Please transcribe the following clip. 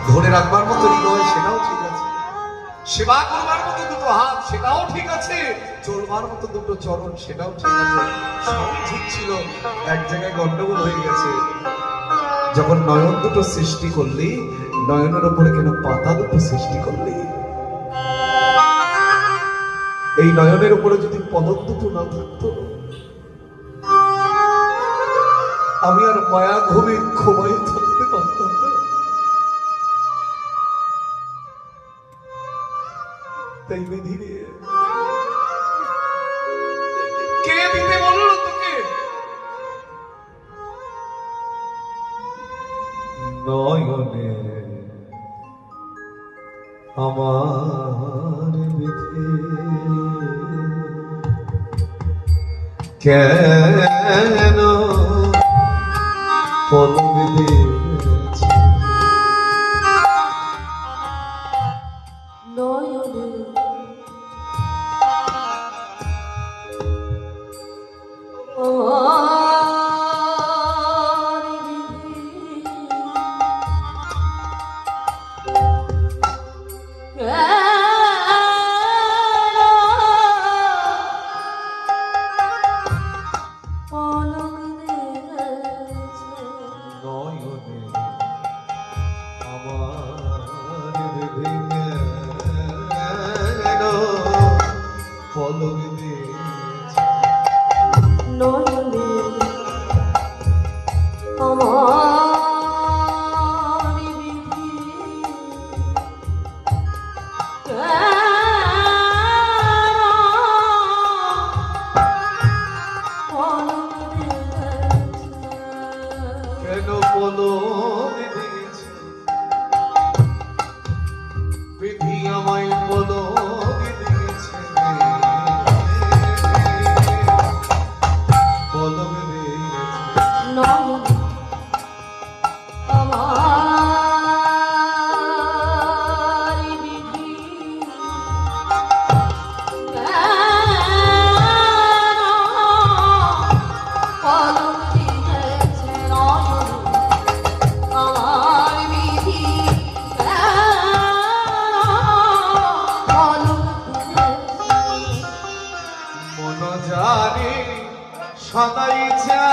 ধরে রাখবার মতো হৃদয়, সেটাও ঠিক আছে। সেবা করবার মতো দুটো হাত, সেটাও ঠিক আছে। চলবার মতো দুটো চরণ, সেটাও ঠিক আছে। সবই ঠিক ছিল, এক জায়গায় গন্ডগোল হয়ে গেছে। যখন নয়ন দুটো সৃষ্টি করলি, নয়নের উপরে কেন পাতা দুটো সৃষ্টি করলি? এই নয়নের উপরে যদি পলক দুটো না থাকতো, আমি আর মায়া ঘুমে ঘুমাই থাকতে পারতাম না। তাই বিধি নিয়ে কে দিতে বললো তোকে? নয়নে আমার বিধি কেন পলক দিয়েছে? নয়নে সদাই চা